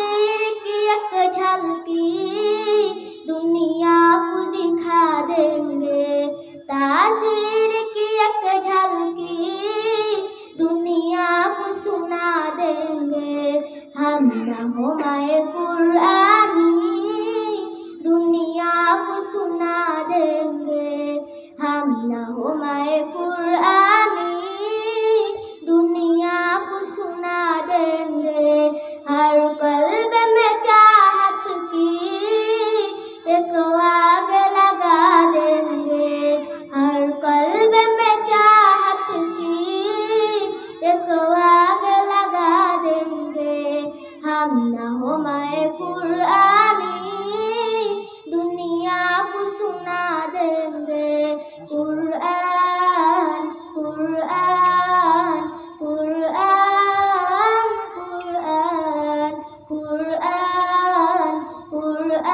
तासीर की एक झलकी दुनिया को दिखा देंगे, तासीर की एक झलकी दुनिया को सुना देंगे। हम रहनुमाए कुरानी दुनिया को सुना देंगे, हम रहनुमाए कुरानी दुनिया को सुना देंगे। हर कल्ब में चाहत की एक आग लगा देंगे, हर कल्ब में चाहत की एक आग लगा देंगे। हम रहनुमाए कुरानी दुनिया को सुना देंगे। कुरान कुरान कुरान कुरान कुरान कुरान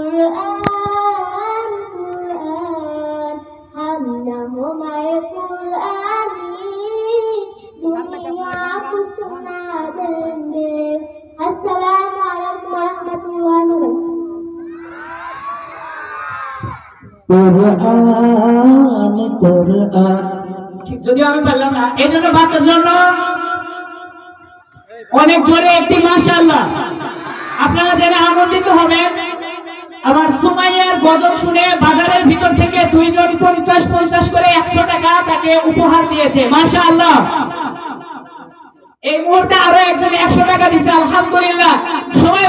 कुरान कुरान हम रहनुमाए कुरानी दुनिया को सुना देंगे। अस्सलामु अलैकुम वरहमतुल्लाहि वबरकातुहू। कुरान कुरान যদি আমি বললাম না, এই জন্য বাচ্চার জন্য অনেক জোরে একটি মাশাআল্লাহ আপনারা জেনে আনন্দিত হবেন। আবার সুমাইয়ার গজল শুনে বাজারের ভিতর থেকে দুইজন 50 করে 100 টাকা তাকে উপহার দিয়েছে, মাশাআল্লাহ। এই মুহূর্তে আরো একজন 100 টাকা দিয়েছে, আলহামদুলিল্লাহ। সবাই